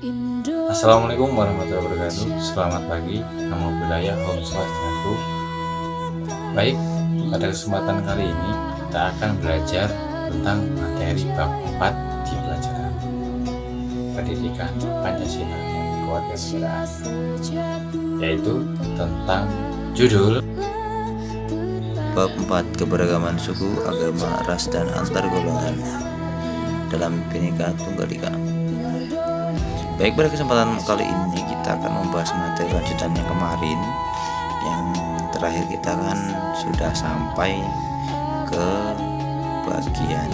Assalamualaikum warahmatullahi wabarakatuh. Selamat pagi, namo buddhaya, Om Swastiastu. Baik, pada kesempatan kali ini kita akan belajar tentang materi bab 4 di pelajaran pendidikan Pancasila dan kewarganegaraan, yaitu tentang judul Bab 4 Keberagaman suku, agama, ras, dan antar golongan dalam Bhinneka Tunggal Ika. Baik, pada kesempatan kali ini kita akan membahas materi lanjutan yang kemarin. Yang terakhir kita kan sudah sampai ke bagian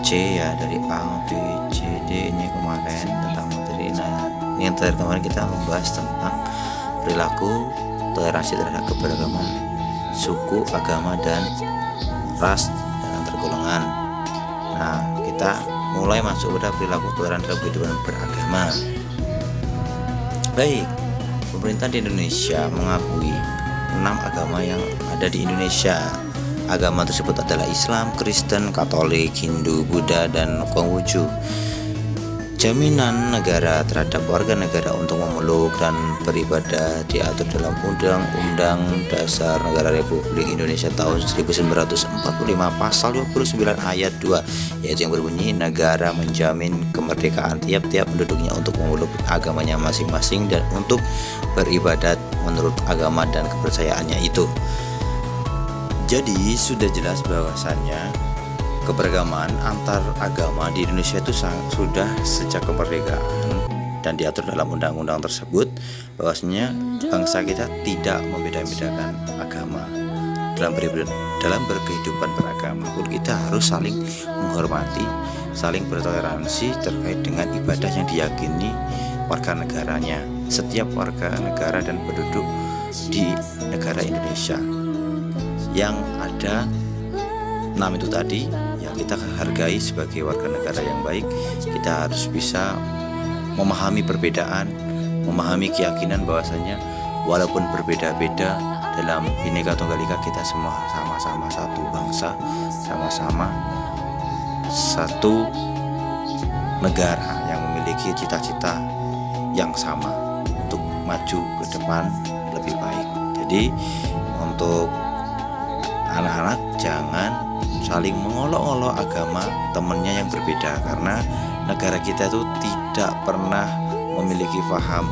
C ya, dari A, B, C, D ini kemarin tentang materi. Nah, yang terakhir kemarin kita membahas tentang perilaku toleransi terhadap keberagaman suku, agama, dan ras dan antar golongan. Nah, kita mulai masuk pada perilaku toleran dalam kehidupan beragama. Baik, pemerintah di Indonesia mengakui 6 agama yang ada di Indonesia. Agama tersebut adalah Islam, Kristen, Katolik, Hindu, Buddha, dan Konghucu. Jaminan negara terhadap warga negara untuk memeluk dan beribadah diatur dalam Undang-Undang Dasar Negara Republik Indonesia tahun 1945 pasal 29 ayat 2, yaitu yang berbunyi, negara menjamin kemerdekaan tiap-tiap penduduknya untuk memeluk agamanya masing-masing dan untuk beribadat menurut agama dan kepercayaannya itu. Jadi sudah jelas bahwasannya keberagaman antar agama di Indonesia itu sudah sejak kemerdekaan dan diatur dalam undang-undang tersebut, bahwasanya bangsa kita tidak membeda-bedakan agama dalam berkehidupan beragama pun kita harus saling menghormati, saling bertoleransi terkait dengan ibadah yang diyakini warga negaranya, setiap warga negara dan penduduk di negara Indonesia yang ada 6 itu tadi yang kita hargai sebagai warga negara yang baik. Kita harus bisa memahami perbedaan, memahami keyakinan bahwasanya walaupun berbeda-beda dalam Bhinneka Tunggal Ika, kita semua sama-sama satu bangsa, sama-sama satu negara yang memiliki cita-cita yang sama untuk maju ke depan lebih baik. Jadi untuk anak-anak jangan saling mengolok-olok agama temannya yang berbeda, karena negara kita itu tidak pernah memiliki paham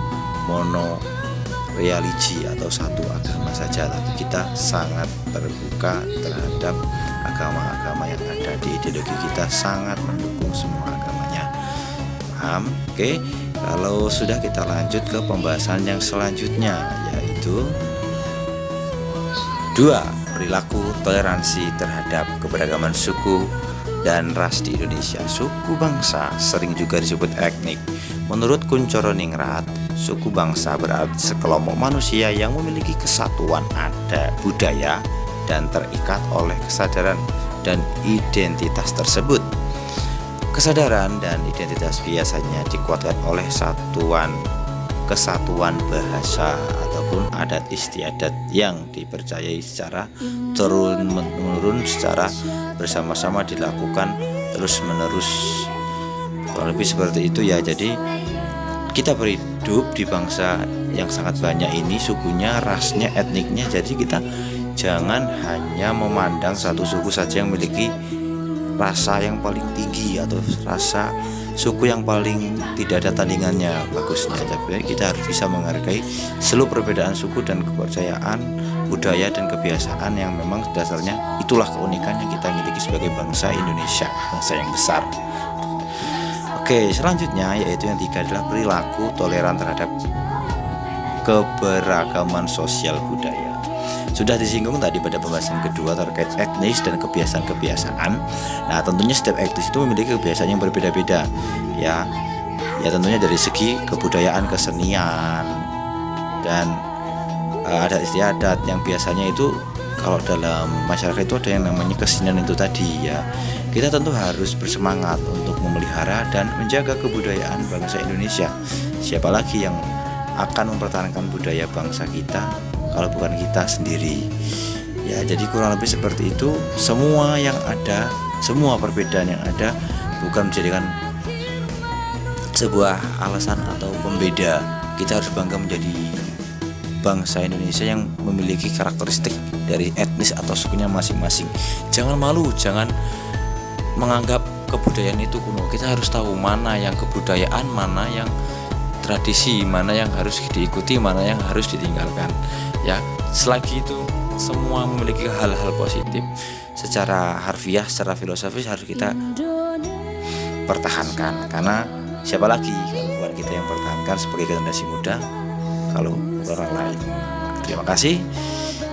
monoreligi atau satu agama saja, tapi kita sangat terbuka terhadap agama-agama yang ada di ideologi kita, sangat mendukung semua agamanya. Paham? Oke, kalau sudah kita lanjut ke pembahasan yang selanjutnya, yaitu 2. Perilaku toleransi terhadap keberagaman suku dan ras di Indonesia. Suku bangsa sering juga disebut etnik. Menurut Kuncoro Ningrat, suku bangsa berarti sekelompok manusia yang memiliki kesatuan adat, budaya, dan terikat oleh kesadaran dan identitas tersebut. Kesadaran dan identitas biasanya dikuatkan oleh kesatuan bahasa ataupun adat istiadat yang dipercayai secara turun-menurun, secara bersama-sama dilakukan terus-menerus. Kurang lebih seperti itu ya. Jadi kita berhidup di bangsa yang sangat banyak ini, sukunya, rasnya, etniknya. Jadi kita jangan hanya memandang satu suku saja yang memiliki rasa yang paling tinggi atau rasa suku yang paling tidak ada tandingannya bagusnya, tapi kita harus bisa menghargai seluruh perbedaan suku dan kepercayaan, budaya, dan kebiasaan yang memang dasarnya itulah keunikan yang kita miliki sebagai bangsa Indonesia, bangsa yang besar. Oke, selanjutnya yaitu yang 3 adalah perilaku toleran terhadap keberagaman sosial budaya. Sudah disinggung tadi pada pembahasan kedua terkait etnis dan kebiasaan-kebiasaan. Nah, tentunya setiap etnis itu memiliki kebiasaan yang berbeda-beda ya. Ya tentunya dari segi kebudayaan, kesenian, dan adat istiadat yang biasanya itu kalau dalam masyarakat itu ada yang namanya kesenian itu tadi ya. Kita tentu harus bersemangat untuk memelihara dan menjaga kebudayaan bangsa Indonesia. Siapa lagi yang akan mempertahankan budaya bangsa kita kalau bukan kita sendiri ya. Jadi kurang lebih seperti itu. Semua yang ada, semua perbedaan yang ada bukan menjadikan sebuah alasan atau pembeda. Kita harus bangga menjadi bangsa Indonesia yang memiliki karakteristik dari etnis atau sukunya masing-masing. Jangan malu, jangan menganggap kebudayaan itu kuno. Kita harus tahu mana yang kebudayaan, mana yang tradisi, mana yang harus diikuti, mana yang harus ditinggalkan. Ya, selagi itu semua memiliki hal-hal positif, secara harfiah, secara filosofis harus kita pertahankan. Karena siapa lagi kalau bukan kita yang pertahankan sebagai generasi muda, kalau orang lain. Terima kasih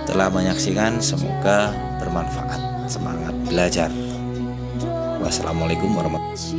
telah menyaksikan, semoga bermanfaat. Semangat belajar. Wassalamualaikum warahmatullahi wabarakatuh.